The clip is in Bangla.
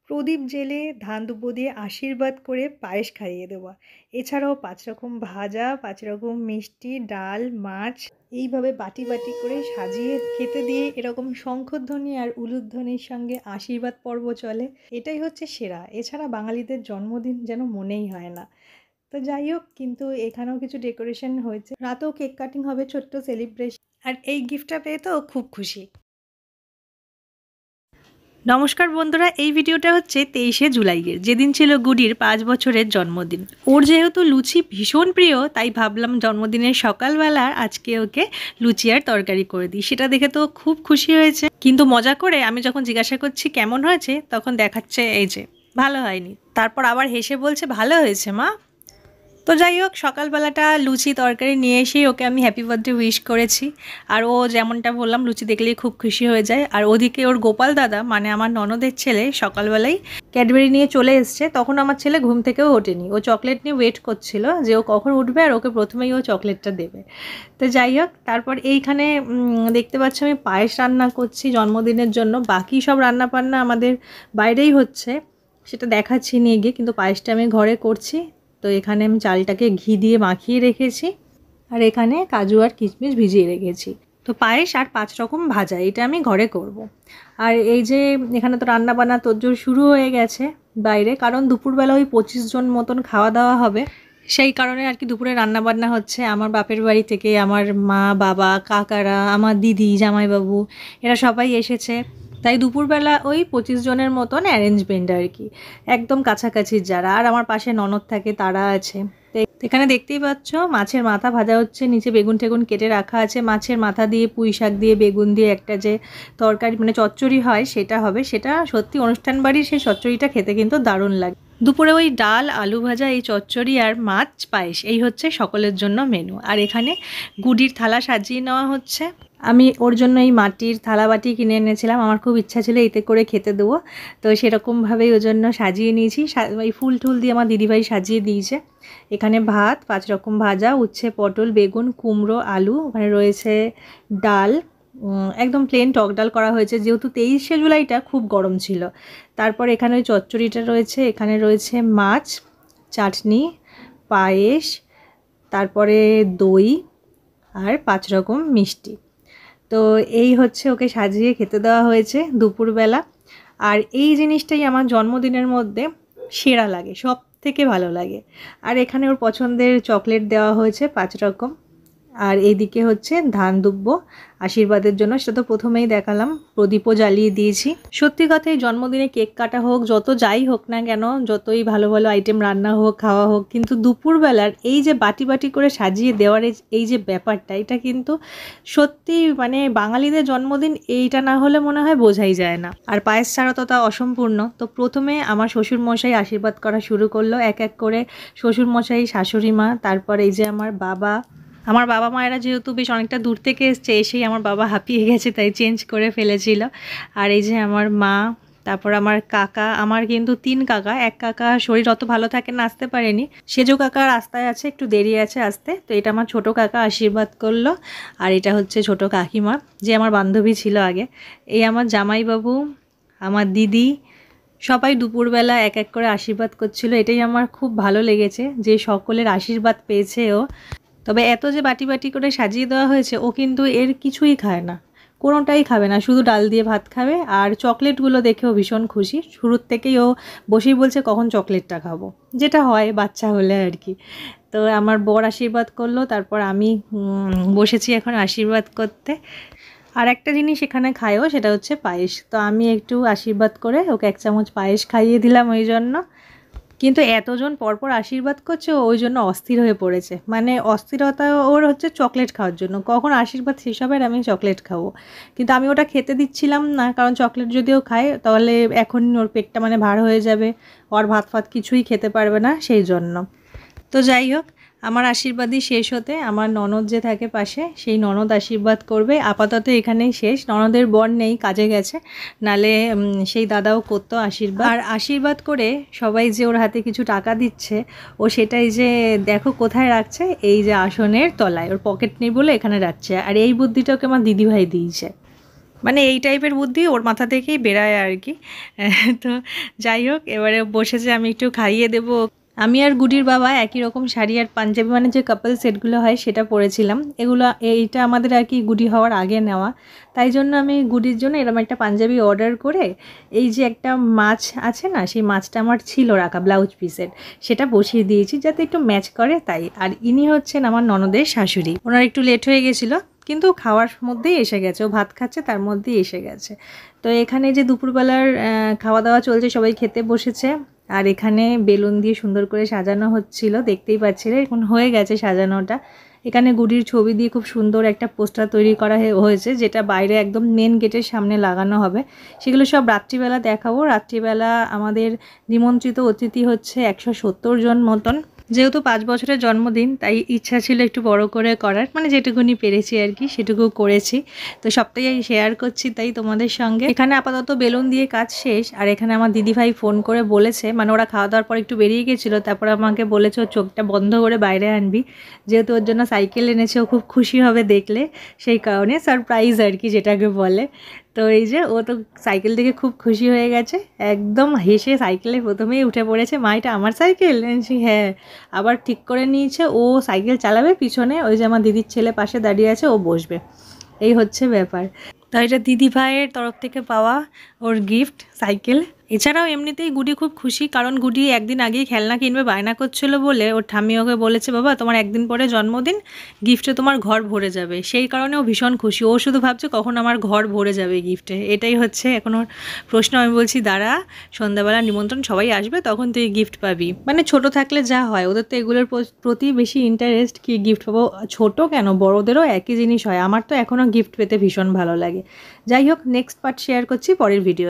প্রদীপ জেলে ধান দুব্বো দিয়ে আশীর্বাদ করে পায়েস খাইয়ে দেওয়া। এছাড়াও ৫ রকম ভাজা, ৫ রকম মিষ্টি, ডাল, মাছ এইভাবে বাটি, বাটি করে সাজিয়ে খেতে দিয়ে এরকম শঙ্খধ্বনি আর উলুধ্বনির সঙ্গে আশীর্বাদ পর্ব চলে। এটাই হচ্ছে সেরা। এছাড়া বাঙালিদের জন্মদিন যেন মনেই হয় না। তো যাই হোক, কিন্তু এখানেও কিছু ডেকোরেশন হয়েছে। রাতেও কেক কাটিং হবে, ছোট্ট সেলিব্রেশন। আর এই গিফটটা পেয়ে তো খুব খুশি। নমস্কার বন্ধুরা, এই ভিডিওটা হচ্ছে 23শে জুলাইয়ের, যেদিন ছিল গুডির 5 বছরের জন্মদিন। ওর যেহেতু লুচি ভীষণ প্রিয়, তাই ভাবলাম জন্মদিনের সকালবেলা আজকে ওকে লুচি আর তরকারি করে দিই। সেটা দেখে তো খুব খুশি হয়েছে, কিন্তু মজা করে আমি যখন জিজ্ঞাসা করছি কেমন হয়েছে, তখন দেখাচ্ছে এই যে ভালো হয়নি। তারপর আবার হেসে বলছে ভালো হয়েছে মা। তো যাই হোক, সকালবেলাটা লুচি তরকারি নিয়ে এসেই ওকে আমি হ্যাপি বার্থডে উইশ করেছি। আর ও যেমনটা বললাম লুচি দেখলেই খুব খুশি হয়ে যায়। আর ওদিকে ওর গোপাল দাদা মানে আমার ননদের ছেলে সকালবেলায় ক্যাডবেরি নিয়ে চলে এসছে। তখন আমার ছেলে ঘুম থেকেও ওঠেনি, ও চকলেট নিয়ে ওয়েট করছিল যে ও কখন উঠবে আর ওকে প্রথমেই ও চকলেটটা দেবে। তো যাই হোক, তারপর এইখানে দেখতে পাচ্ছি আমি পায়েস রান্না করছি জন্মদিনের জন্য। বাকি সব রান্না বান্না আমাদের বাইরেই হচ্ছে, সেটা দেখাচ্ছি নিয়ে গিয়ে, কিন্তু পায়েসটা আমি ঘরে করছি। তো এখানে আমি চালটাকে ঘি দিয়ে মাখিয়ে রেখেছি, আর এখানে কাজু আর কিশমিশ ভিজিয়ে রেখেছি। তো পায়েস আর 5 রকম ভাজা, এটা আমি ঘরে করব। আর এই যে এখানে তো রান্না বান্না তোড়জোড় শুরু হয়ে গেছে বাইরে, কারণ দুপুরবেলা ওই 25 জন মতন খাওয়া দাওয়া হবে। সেই কারণে আর কি দুপুরে রান্না বান্না হচ্ছে। আমার বাপের বাড়ি থেকে আমার মা, বাবা, কাকারা, আমার দিদি, জামাইবাবু এরা সবাই এসেছে। তাই দুপুরবেলা ওই 25 জনের মতন অ্যারেঞ্জমেন্ট আর কি, একদম কাছাকাছি যারা। আর আমার পাশে ননদ থাকে, তারা আছে। তো এখানে দেখতেই পাচ্ছ মাছের মাথা ভাজা হচ্ছে, নিচে বেগুন টেগুন কেটে রাখা আছে। মাছের মাথা দিয়ে পুঁই শাক দিয়ে বেগুন দিয়ে একটা যে তরকারি মানে চচ্চড়ি হয় সেটা হবে। সেটা সত্যি অনুষ্ঠান বাড়ির সেই চচ্চড়িটা খেতে কিন্তু দারুণ লাগে। দুপুরে ওই ডাল, আলু ভাজা, এই চচ্চড়ি আর মাছ পায়েস, এই হচ্ছে সকলের জন্য মেনু। আর এখানে গুডির থালা সাজিয়ে নেওয়া হচ্ছে। আমি ওর জন্য এই মাটির থালা বাটি কিনে এনেছিলাম, আমার খুব ইচ্ছা ছিল এতে করে খেতে দেবো। তো সেরকমভাবেই ওর জন্য সাজিয়ে নিয়েছি। এই ফুল টুল দিয়ে আমার দিদিভাই সাজিয়ে দিয়েছে। এখানে ভাত, 5 রকম ভাজা, উচ্ছে, পটল, বেগুন, কুমড়ো, আলু, ওখানে রয়েছে ডাল, একদম প্লেন টক ডাল করা হয়েছে, যেহেতু 23শে জুলাইটা খুব গরম ছিল। তারপর এখানে ওই চচ্চড়িটা রয়েছে, এখানে রয়েছে মাছ, চাটনি, পায়েস, তারপরে দই আর 5 রকম মিষ্টি। তো এই হচ্ছে ওকে সাজিয়ে খেতে দেওয়া হয়েছে দুপুরবেলা। আর এই জিনিসটাই আমার জন্মদিনের মধ্যে সেরা লাগে, সব থেকে ভালো লাগে। আর এখানে ওর পছন্দের চকলেট দেওয়া হয়েছে 5 রকম। আর এইদিকে হচ্ছে ধান দুব্বো আশীর্বাদের জন্য, সেটা তো প্রথমেই দেখালাম। প্রদীপও জ্বালিয়ে দিয়েছি। সত্যি কথাই জন্মদিনে কেক কাটা হোক, যত যাই হোক না কেন, যতই ভালো ভালো আইটেম রান্না হোক, খাওয়া হোক, কিন্তু দুপুরবেলার এই যে বাটি বাটি করে সাজিয়ে দেওয়ার এই যে ব্যাপারটা, এটা কিন্তু সত্যি মানে বাঙালিদের জন্মদিন এইটা না হলে মনে হয় বোঝাই যায় না। আর পায়েস ছাড়া তো তা অসম্পূর্ণ। তো প্রথমে আমার শ্বশুরমশাই আশীর্বাদ করা শুরু করলো এক এক করে। শ্বশুরমশাই, শাশুড়ি মা, তারপর এই যে আমার বাবা মায়েরা যেহেতু বেশ অনেকটা দূর থেকে এসছে, এসেই আমার বাবা হাঁপিয়ে গেছে, তাই চেঞ্জ করে ফেলেছিল। আর এই যে আমার মা, তারপর আমার কাকা, আমার কিন্তু 3 কাকা। এক কাকা শরীর অত ভালো থাকে না, আসতে পারেনি। সেজো কাকা রাস্তায় আছে, একটু দেরি আছে আসতে। তো এটা আমার ছোট কাকা আশীর্বাদ করলো। আর এটা হচ্ছে ছোট কাকিমা, যে আমার বান্ধবী ছিল আগে। এই আমার জামাইবাবু, আমার দিদি, সবাই দুপুরবেলা এক এক করে আশীর্বাদ করছিল। এটাই আমার খুব ভালো লেগেছে যে সকলের আশীর্বাদ পেয়েছে ও। তবে এত যে বাটি বাটি করে সাজিয়ে দেওয়া হয়েছে, ও কিন্তু এর কিছুই খায় না, কোনোটাই খাবে না, শুধু ডাল দিয়ে ভাত খাবে। আর চকলেটগুলো দেখেও ভীষণ খুশি, শুরুর থেকেই ও বসেই বলছে কখন চকলেটটা খাবো, যেটা হয় বাচ্চা হলে আর কি। তো আমার বর আশীর্বাদ করলো, তারপর আমি বসেছি এখন আশীর্বাদ করতে। আর একটা জিনিস এখানে খায়ও, সেটা হচ্ছে পায়েস। তো আমি একটু আশীর্বাদ করে ওকে 1 চামচ পায়েস খাইয়ে দিলাম ওই জন্য। কিন্তু এতজন পরপর আশীর্বাদ করছে, ওই জন্য অস্থির হয়ে পড়েছে। মানে অস্থিরতা ওর হচ্ছে চকলেট খাওয়ার জন্য, কখন আশীর্বাদ শেষ হবে আর আমি চকলেট খাবো। কিন্তু আমি ওটা খেতে দিচ্ছিলাম না, কারণ চকলেট যদিও খায় তাহলে এখন ওর পেটটা মানে ভার হয়ে যাবে, ওর ভাত ফাত কিছুই খেতে পারবে না, সেই জন্য। তো যাই হোক, আমার আশীর্বাদই শেষ হতে আমার ননদ যে থাকে পাশে, সেই ননদ আশীর্বাদ করবে। আপাতত এখানেই শেষ, ননদের বর নেই, কাজে গেছে, নালে সেই দাদাও করতো আশীর্বাদ। আর আশীর্বাদ করে সবাই যে ওর হাতে কিছু টাকা দিচ্ছে, ও সেটাই যে দেখো কোথায় রাখছে, এই যে আসনের তলায়, ওর পকেট নেই বলে এখানে রাখছে। আর এই বুদ্ধিটাকে আমার দিদিভাই দিয়েছে। মানে এই টাইপের বুদ্ধি ওর মাথা থেকেই বেরায় আর কি। তো যাই হোক, এবারে বসেছে, আমি একটু খাইয়ে দেবো। আমি আর গুডির বাবা একই রকম শাড়ি আর পাঞ্জাবি, মানে যে কাপল সেটগুলো হয় সেটা পরেছিলাম। এইটা আমাদের আর কি গুডি হওয়ার আগে নেওয়া, তাই জন্য আমি গুডির জন্য এরকম একটা পাঞ্জাবি অর্ডার করে, এই যে একটা মাছ আছে না, সেই মাছটা আমার ছিল রাখা ব্লাউজ পিসের, সেটা বসিয়ে দিয়েছি যাতে একটু ম্যাচ করে তাই। আর ইনি হচ্ছেন আমার ননদের শাশুড়ি। ওনার একটু লেট হয়ে গেছিলো, কিন্তু খাওয়ার মধ্যেই এসে গেছে, ও ভাত খাচ্ছে তার মধ্যেই এসে গেছে। তো এখানে যে দুপুরবেলার খাওয়া দাওয়া চলছে, সবাই খেতে বসেছে। আর এখানে বেলুন দিয়ে সুন্দর করে সাজানো হচ্ছিল, দেখতেই পাচ্ছিলে, এখন হয়ে গেছে সাজানোটা। এখানে গুডির ছবি দিয়ে খুব সুন্দর একটা পোস্টার তৈরি করা হয়েছে, যেটা বাইরে একদম মেন গেটের সামনে লাগানো হবে। সেগুলো সব রাত্রিবেলা দেখাবো। রাত্রিবেলা আমাদের নিমন্ত্রিত অতিথি হচ্ছে 170 জন মতন। যেহেতু 5 বছরের জন্মদিন, তাই ইচ্ছা ছিল একটু বড় করে করার, মানে যেটুকুনি পেরেছি আর কি সেটুকু করেছি। তো সবটাই শেয়ার করছি তাই তোমাদের সঙ্গে। এখানে আপাতত বেলুন দিয়ে কাজ শেষ। আর এখানে আমার দিদিভাই ফোন করে বলেছে, মানে ওরা খাওয়া দাওয়ার পর একটু বেরিয়ে গেছিলো, তারপর আমাকে বলেছে ওর চোখটা বন্ধ করে বাইরে আনবি, যেহেতু ওর জন্য সাইকেল এনেছে, ও খুব খুশি হবে দেখলে, সেই কারণে সারপ্রাইজ আর কি যেটাকে বলে। তো এই যে ও তো সাইকেল দেখে খুব খুশি হয়ে গেছে, একদম হেসে সাইকেলে প্রথমেই উঠে পড়েছে। মা, এটা আমার সাইকেল? হ্যাঁ। আবার ঠিক করে নিয়েছে ও সাইকেল চালাবে, পিছনে ওই যে আমার দিদির ছেলে পাশে দাঁড়িয়ে আছে, ও বসবে। এই হচ্ছে ব্যাপার। তো এটা দিদি ভাইয়ের তরফ থেকে পাওয়া ওর গিফট, সাইকেল। এছাড়াও এমনিতেই গুডি খুব খুশি, কারণ গুডি একদিন আগেই খেলনা কিনবে বায়না করছিল বলে ওর ঠাম্মি ওকে বলেছে, বাবা তোমার একদিন পরে জন্মদিন, গিফটে তোমার ঘর ভরে যাবে। সেই কারণে ও ভীষণ খুশি, ও শুধু ভাবছে কখন আমার ঘর ভরে যাবে গিফটে, এটাই হচ্ছে এখন ওর প্রশ্ন। আমি বলছি দাঁড়া, সন্ধ্যাবেলা নিমন্ত্রণ সবাই আসবে, তখন তুই গিফট পাবি। মানে ছোট থাকলে যা হয়, ওদের তো এগুলোর প্রতি বেশি ইন্টারেস্ট, কি গিফট পাবো। ছোট কেন, বড়োদেরও একই জিনিস হয়। আমার তো এখনও গিফট পেতে ভীষণ ভালো লাগে। যাই হোক, নেক্সট পার্ট শেয়ার করছি পরের ভিডিও।